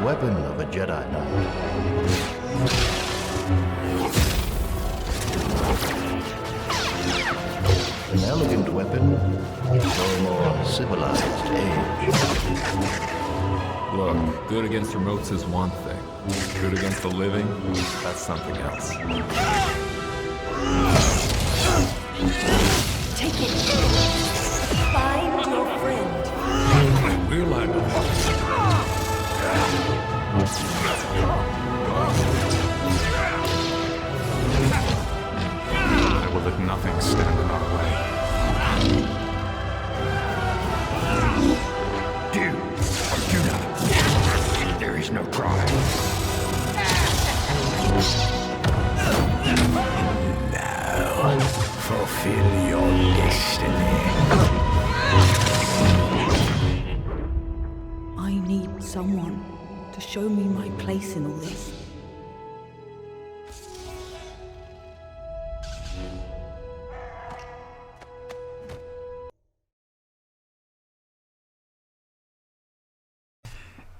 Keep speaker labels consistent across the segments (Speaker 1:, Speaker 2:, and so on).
Speaker 1: weapon of a Jedi Knight. An elegant weapon for a more civilized age.
Speaker 2: Look, good against remotes is one thing. Good against the living, that's something else.
Speaker 3: Take it. Find your friend.
Speaker 2: Will I know? I will let nothing stand in our way. Do not. There is no try.
Speaker 4: Now, fulfill your destiny.
Speaker 3: I need someone to show me my place in all this.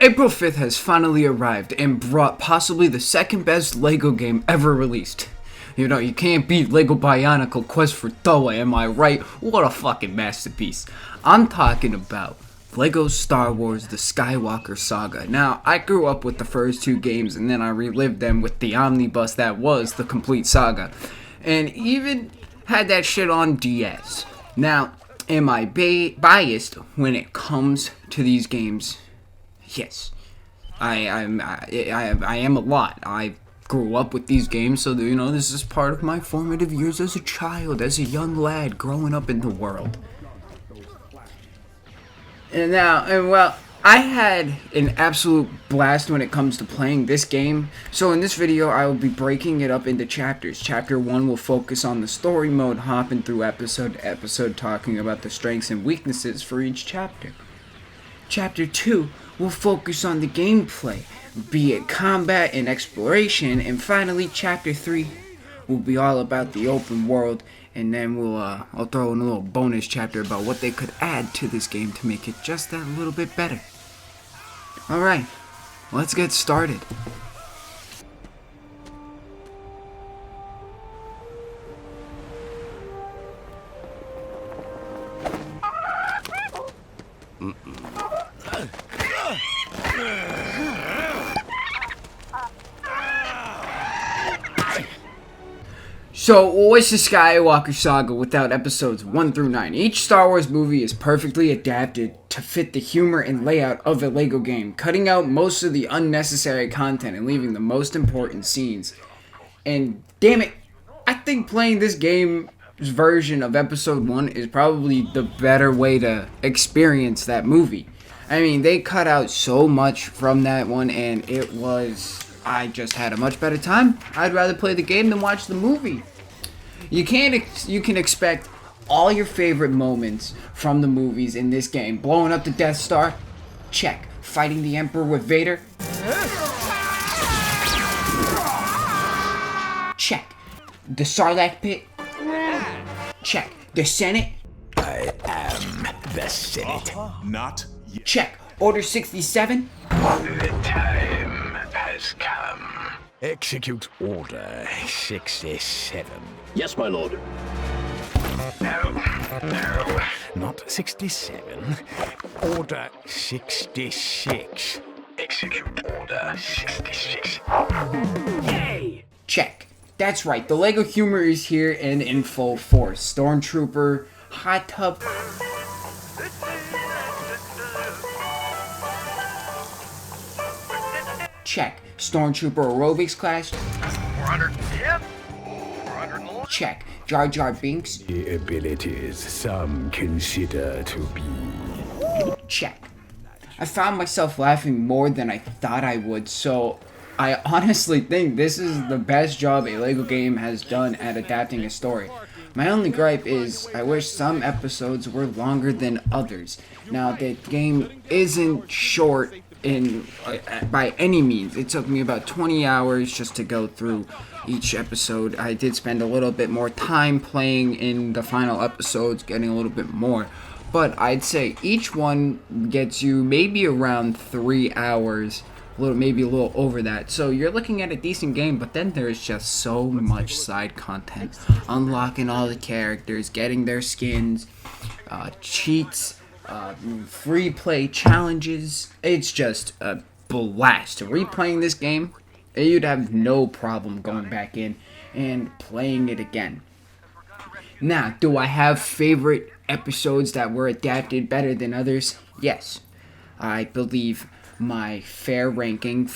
Speaker 5: April 5th has finally arrived and brought possibly the second best LEGO game ever released. You know, you can't beat LEGO Bionicle Quest for Toa, am I right? What a fucking masterpiece. I'm talking about LEGO Star Wars The Skywalker Saga. Now, I grew up with the first two games and then I relived them with the omnibus that was the complete saga. And even had that shit on DS. Now, am I biased when it comes to these games? Yes, I am a lot. I grew up with these games, so you know this is part of my formative years as a child, as a young lad growing up in the world. And I had an absolute blast when it comes to playing this game. So in this video, I will be breaking it up into chapters. Chapter 1 will focus on the story mode, hopping through episode to episode, talking about the strengths and weaknesses for each chapter. Chapter 2 will focus on the gameplay, be it combat and exploration, and finally Chapter 3 will be all about the open world, and then I'll throw in a little bonus chapter about what they could add to this game to make it just that little bit better. Alright, let's get started. So, what's the Skywalker Saga without episodes 1 through 9? Each Star Wars movie is perfectly adapted to fit the humor and layout of a LEGO game, cutting out most of the unnecessary content and leaving the most important scenes. And damn it, I think playing this game's version of episode 1 is probably the better way to experience that movie. I mean, they cut out so much from that one, and I just had a much better time. I'd rather play the game than watch the movie. You can expect all your favorite moments from the movies in this game. Blowing up the Death Star? Check. Fighting the Emperor with Vader? Check. The Sarlacc pit? Check. The Senate?
Speaker 4: I am the Senate.
Speaker 6: Not yet.
Speaker 5: Check. Order 67?
Speaker 4: The time has come. Execute Order 67.
Speaker 7: Yes, my lord.
Speaker 4: No, not 67. Order 66. Execute Order 66.
Speaker 7: Yay!
Speaker 5: Check. That's right, the LEGO humor is here and in full force. Stormtrooper, hot tub. Check. Stormtrooper aerobics class.
Speaker 4: 410. 411.
Speaker 5: Check. Jar Jar Binks.
Speaker 4: The abilities some consider to be.
Speaker 5: Check. I found myself laughing more than I thought I would, so I honestly think this is the best job a LEGO game has done at adapting a story. My only gripe is I wish some episodes were longer than others. Now, the game isn't short by any means. It took me about 20 hours just to go through each episode. I did spend a little bit more time playing in the final episodes, getting a little bit more. But I'd say each one gets you maybe around 3 hours maybe a little over that. So you're looking at a decent game, but then there's just so much side content, unlocking all the characters, getting their skins, cheats, free play challenges. It's just a blast. Replaying this game, you'd have no problem going back in and playing it again. Now, do I have favorite episodes that were adapted better than others? Yes. I believe my fair ranking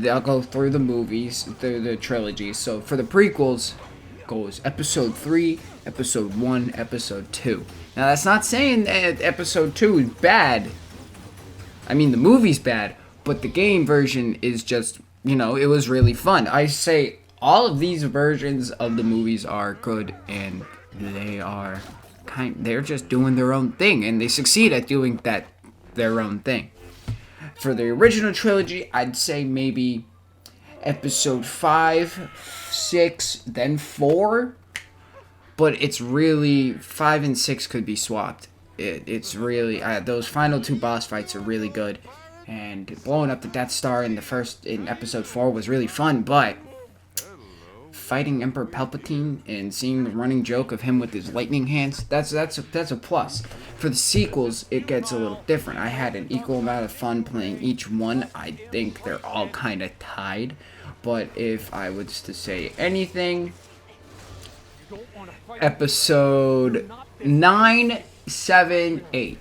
Speaker 5: I'll go through the movies, the trilogy. So for the prequels, goes episode 3, episode 1, episode 2. Now that's not saying that episode 2 is bad. I mean, the movie's bad, but the game version is just, it was really fun. I say all of these versions of the movies are good, and they're just doing their own thing, and they succeed at doing their own thing. For the original trilogy, I'd say maybe episode 5, 6, then 4. But it's really, 5 and 6 could be swapped. It's really, those final 2 boss fights are really good. And blowing up the Death Star in episode 4 was really fun, but fighting Emperor Palpatine and seeing the running joke of him with his lightning hands, that's a plus. For the sequels, it gets a little different. I had an equal amount of fun playing each one. I think they're all kind of tied. But if I was to say anything, episode 9, 7, 8.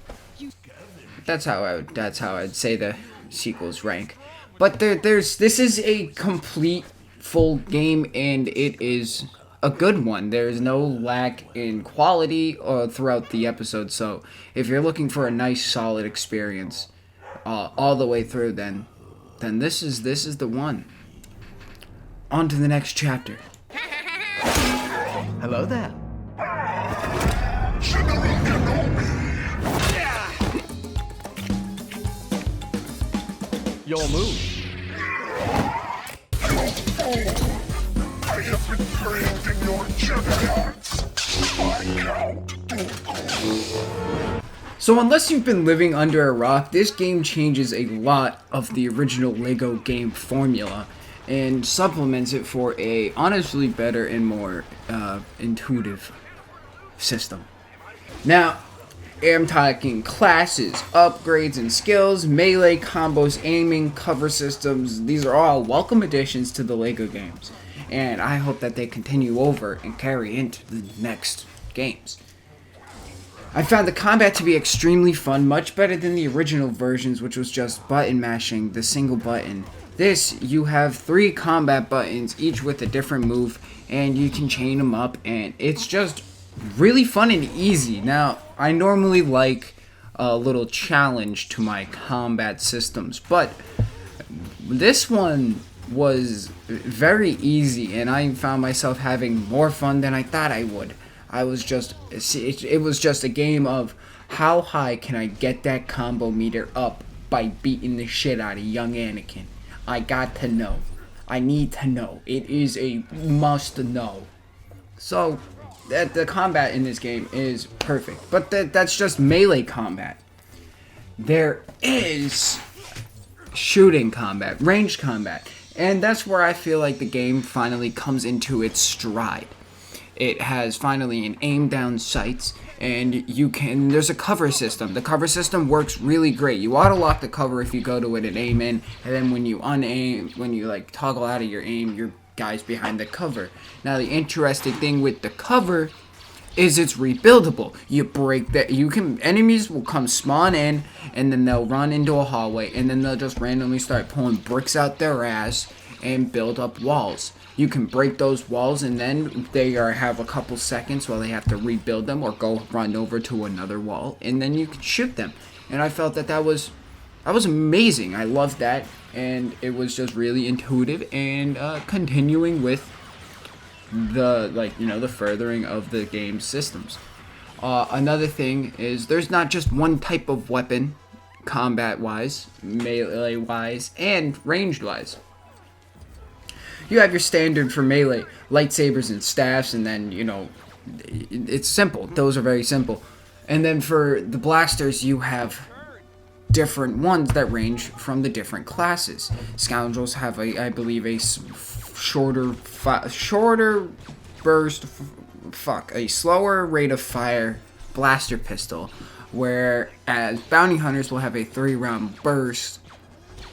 Speaker 5: That's how I'd say the sequels rank. But this is a complete full game, and it is a good one. There's no lack in quality throughout the episode. So if you're looking for a nice solid experience all the way through, then this is the one. On to the next chapter.
Speaker 1: Hello there.
Speaker 2: Your move.
Speaker 6: I have been trained in your juggernaut.
Speaker 5: So unless you've been living under a rock, this game changes a lot of the original LEGO game formula and supplements it for a honestly better and more intuitive system. Now, I'm talking classes, upgrades and skills, melee combos, aiming, cover systems. These are all welcome additions to the LEGO games, and I hope that they continue over and carry into the next games. I found the combat to be extremely fun, much better than the original versions, which was just button mashing, the single button. This, you have 3 combat buttons, each with a different move, and you can chain them up, and it's just really fun and easy. Now, I normally like a little challenge to my combat systems, but this one was very easy, and I found myself having more fun than I thought I would. It was just a game of how high can I get that combo meter up by beating the shit out of young Anakin. I got to know. I need to know. It is a must know. So, the combat in this game is perfect. But that's just melee combat. There is shooting combat, ranged combat. And that's where I feel like the game finally comes into its stride. It has finally an aim down sights, and there's a cover system. The cover system works really great. You auto lock the cover if you go to it and aim in, and then when you toggle out of your aim, your guy's behind the cover. Now the interesting thing with the cover is it's rebuildable. You break that, enemies will come spawn in, and then they'll run into a hallway, and then they'll just randomly start pulling bricks out their ass and build up walls. You can break those walls, and then they have a couple seconds while they have to rebuild them or go run over to another wall, and then you can shoot them. And I felt that was amazing. I loved that, and it was just really intuitive and continuing with the furthering of the game's systems. Another thing is there's not just one type of weapon, combat-wise, melee-wise, and ranged-wise. You have your standard for melee, lightsabers and staffs, and then, it's simple. Those are very simple. And then for the blasters, you have different ones that range from the different classes. Scoundrels have I believe a shorter burst, a slower rate of fire blaster pistol, whereas bounty hunters will have a 3-round burst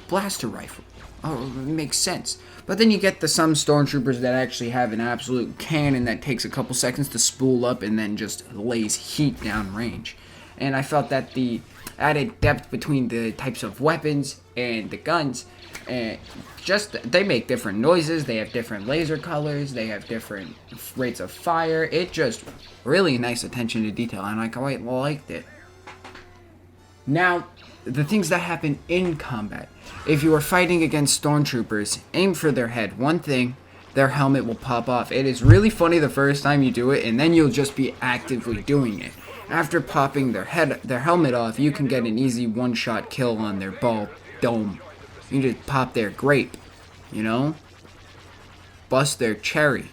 Speaker 5: blaster rifle. Oh, it makes sense. But then you get some stormtroopers that actually have an absolute cannon that takes a couple seconds to spool up and then just lays heat down range. And I felt that the added depth between the types of weapons and the guns, and they make different noises, they have different laser colors, they have different rates of fire. It just really nice attention to detail, and I quite liked it. Now, the things that happen in combat. If you are fighting against stormtroopers, aim for their head. One thing, their helmet will pop off. It is really funny the first time you do it, and then you'll just be actively doing it. After popping their helmet off, you can get an easy one-shot kill on their ball dome. You just pop their grape, you know? Bust their cherry.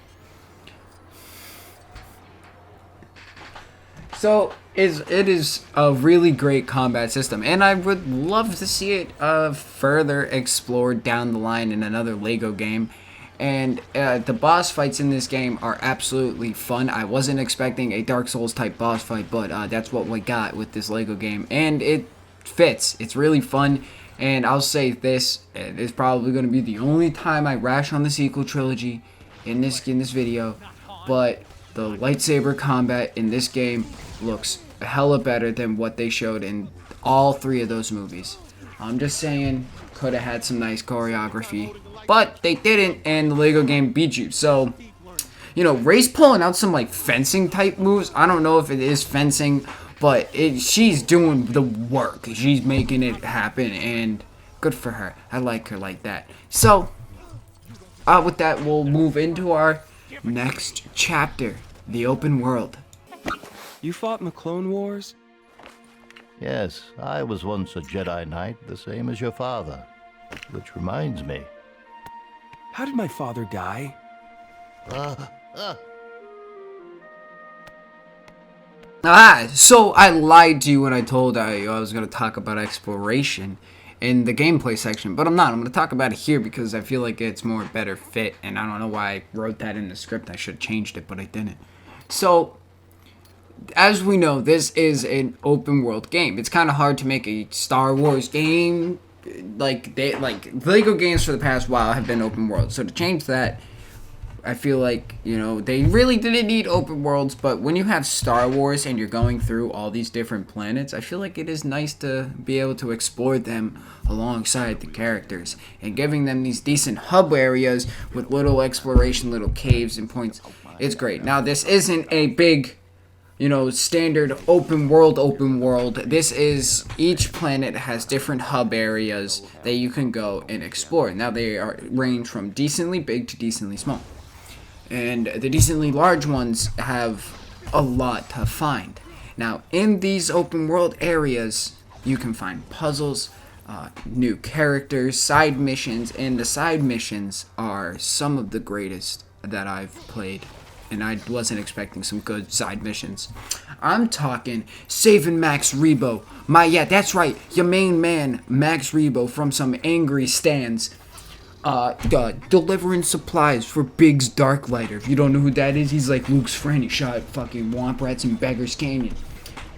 Speaker 5: So, it is a really great combat system, and I would love to see it further explored down the line in another LEGO game. And the boss fights in this game are absolutely fun. I wasn't expecting a Dark Souls type boss fight, but that's what we got with this LEGO game, and it fits. It's really fun, and I'll say this is probably going to be the only time I rash on the sequel trilogy in this video, but the lightsaber combat in this game looks hella better than what they showed in all 3 of those movies. I'm just saying, could have had some nice choreography, but they didn't, and the LEGO game beat you. So, you know, Rey's pulling out some like fencing type moves. I don't know if it is fencing, but she's doing the work. She's making it happen, and good for her. I like her like that. So, with that, we'll move into our next chapter, the open world.
Speaker 8: You fought in the Clone Wars?
Speaker 1: Yes, I was once a Jedi Knight, the same as your father. Which reminds me.
Speaker 8: How did my father die?
Speaker 5: So I lied to you when I told I was going to talk about exploration in the gameplay section, but I'm not. I'm going to talk about it here because I feel like it's more better fit, and I don't know why I wrote that in the script. I should have changed it, but I didn't. So, as we know, this is an open world game. It's kind of hard to make a Star Wars game. Like LEGO games for the past while have been open world. So to change that, I feel like, you know, they really didn't need open worlds, but when you have Star Wars and you're going through all these different planets, I feel like it is nice to be able to explore them alongside the characters and giving them these decent hub areas with little exploration, little caves and points. It's great. Now, this isn't a big, you know, standard open world. This is, each planet has different hub areas that you can go and explore. Now, they range from decently big to decently small. And the decently large ones have a lot to find. Now, in these open world areas, you can find puzzles, new characters, side missions, and the side missions are some of the greatest that I've played. And I wasn't expecting some good side missions. I'm talking saving Max Rebo. Yeah, that's right, your main man, Max Rebo, from some angry stands. Delivering supplies for Biggs Darklighter. If you don't know who that is, he's like Luke's friend. He shot fucking Womp Rats in Beggar's Canyon.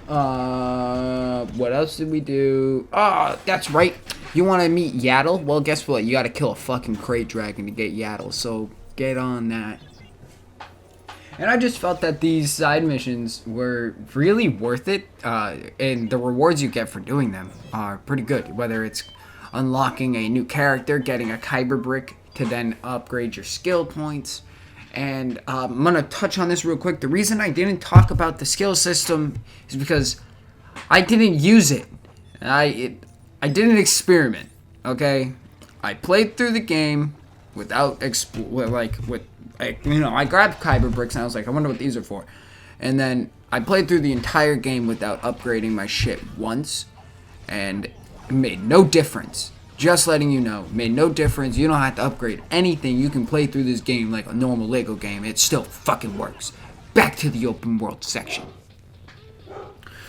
Speaker 5: What else did we do? That's right. You want to meet Yaddle? Well, guess what? You got to kill a fucking crate dragon to get Yaddle. So get on that. And I just felt that these side missions were really worth it, and the rewards you get for doing them are pretty good. Whether it's unlocking a new character, getting a Kyber brick to then upgrade your skill points. And I'm going to touch on this real quick. The reason I didn't talk about the skill system is because I didn't use it. I didn't experiment, okay? I played through the game without, I grabbed Kyber bricks and I was like, I wonder what these are for. And then I played through the entire game without upgrading my ship once, and it made no difference. Just letting you know, made no difference. You don't have to upgrade anything. You can play through this game like a normal LEGO game. It still fucking works. Back to the open world section.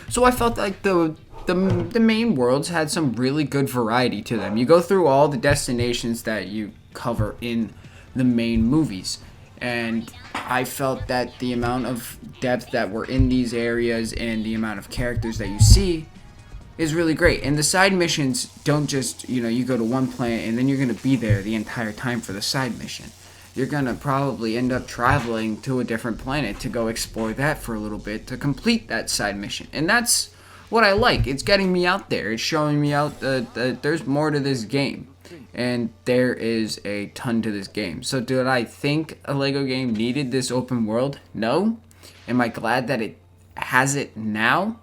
Speaker 5: So I felt like the the main worlds had some really good variety to them. You go through all the destinations that you cover in the main movies, and I felt that the amount of depth that were in these areas and the amount of characters that you see is really great. And the side missions don't just, you go to one planet and then you're going to be there the entire time for the side mission. You're going to probably end up traveling to a different planet to go explore that for a little bit to complete that side mission. And that's what I like. It's getting me out there. It's showing me out that there's more to this game. And there is a ton to this game. So did I think a LEGO game needed this open world? No. Am I glad that it has it now?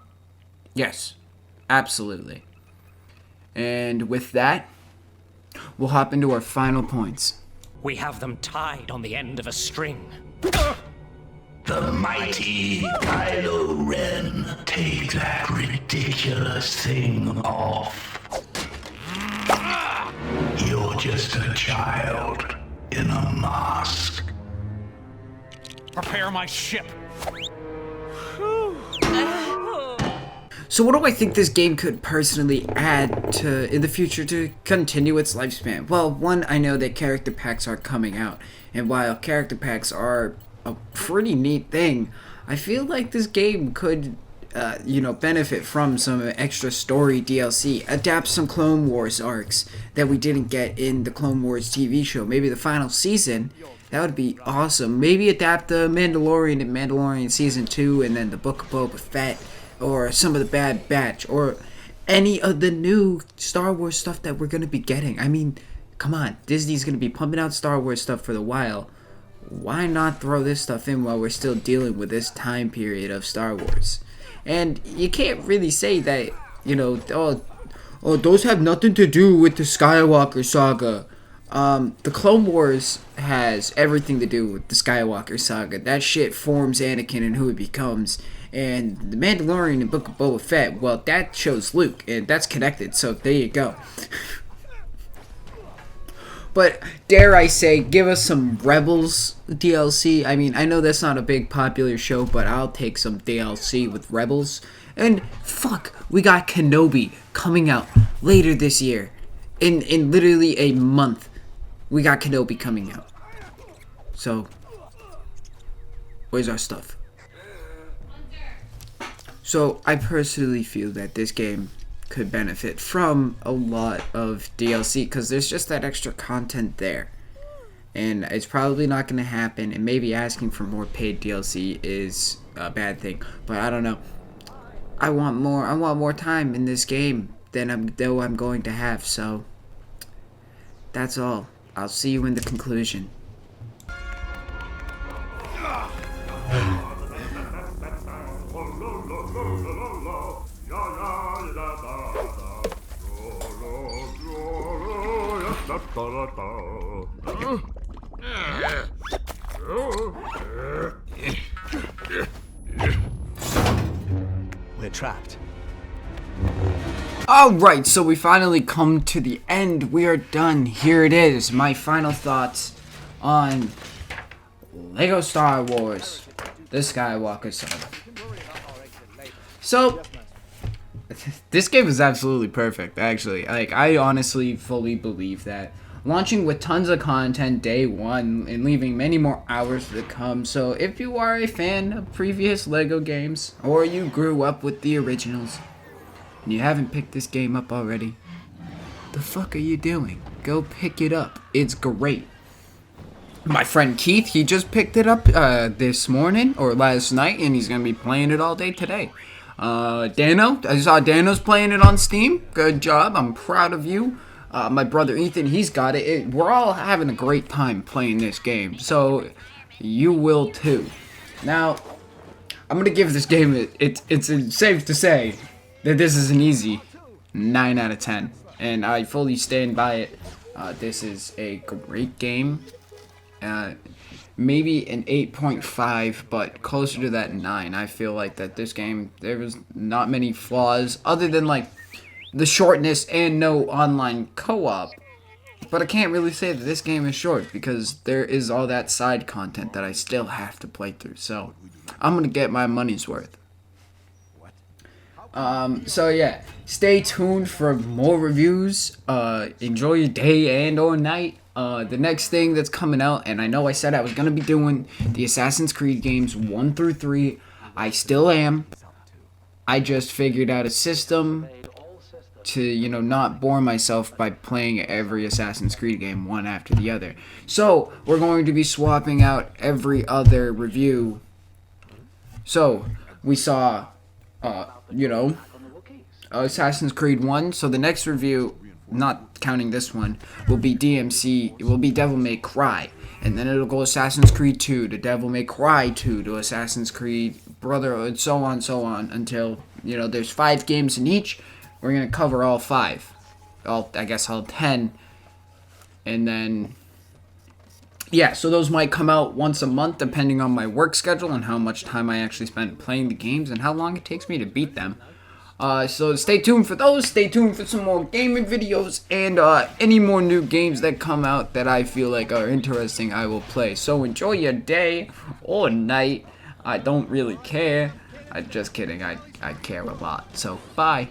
Speaker 5: Yes. Absolutely. And with that, we'll hop into our final points.
Speaker 9: We have them tied on the end of a string.
Speaker 10: The mighty Kylo Ren. Take that ridiculous thing off. You're just a child in a mask.
Speaker 9: Prepare my ship.
Speaker 5: So what do I think this game could personally add to in the future to continue its lifespan? Well, one, I know that character packs are coming out, and while character packs are a pretty neat thing, I feel like this game could benefit from some extra story DLC, adapt some Clone Wars arcs that we didn't get in the Clone Wars TV show, maybe the final season. That would be awesome. Maybe adapt the Mandalorian and Mandalorian Season 2 and then the Book of Boba Fett, or some of the Bad Batch, or any of the new Star Wars stuff that we're going to be getting. I mean, come on, Disney's going to be pumping out Star Wars stuff for a while. Why not throw this stuff in while we're still dealing with this time period of Star Wars? And you can't really say that, those have nothing to do with the Skywalker saga. The Clone Wars has everything to do with the Skywalker saga. That shit forms Anakin and who he becomes. And the Mandalorian and Book of Boba Fett, well, that shows Luke, and that's connected, so there you go. But, dare I say, give us some Rebels DLC. I mean, I know that's not a big popular show, but I'll take some DLC with Rebels. And, fuck, we got Kenobi coming out later this year. In literally a month, we got Kenobi coming out. So, where's our stuff? So, I personally feel that this game could benefit from a lot of DLC because there's just that extra content there. And it's probably not going to happen, and maybe asking for more paid DLC is a bad thing. But I don't know. I want more time in this game than I'm going to have, so that's all. I'll see you in the conclusion.
Speaker 8: We're trapped.
Speaker 5: Alright, so we finally come to the end. We are done. Here it is. My final thoughts on LEGO Star Wars, the Skywalker Saga. So, this game is absolutely perfect, actually. Like, I honestly fully believe that. Launching with tons of content day one and leaving many more hours to come. So if you are a fan of previous LEGO games, or you grew up with the originals, and you haven't picked this game up already, the fuck are you doing? Go pick it up. It's great. My friend Keith, he just picked it up this morning or last night, and he's gonna be playing it all day today. Dano, I saw Dano's playing it on Steam. Good job. I'm proud of you. My brother Ethan, he's got it. We're all having a great time playing this game, so you will too. Now, I'm gonna give this game, it's safe to say that this is an easy 9 out of 10, and I fully stand by it. This is a great game. Maybe an 8.5, but closer to that 9. I feel like that this game, there was not many flaws other than like the shortness and no online co-op. But I can't really say that this game is short because there is all that side content that I still have to play through. So I'm gonna get my money's worth. So yeah, stay tuned for more reviews. Enjoy your day and or night. The next thing that's coming out, and I know I said I was gonna be doing the Assassin's Creed games 1 through 3. I still am. I just figured out a system to, you know, not bore myself by playing every Assassin's Creed game one after the other. So, we're going to be swapping out every other review. So, we saw, Assassin's Creed 1. So, the next review, not counting this one, will be DMC, it will be Devil May Cry. And then it'll go Assassin's Creed 2 to Devil May Cry 2 to Assassin's Creed Brotherhood, so on, until, you know, there's 5 games in each. We're going to cover all 5. All 10. And then, yeah, so those might come out once a month, depending on my work schedule and how much time I actually spend playing the games and how long it takes me to beat them. So stay tuned for those. Stay tuned for some more gaming videos and any more new games that come out that I feel like are interesting, I will play. So enjoy your day or night. I don't really care. I'm just kidding. I care a lot. So bye.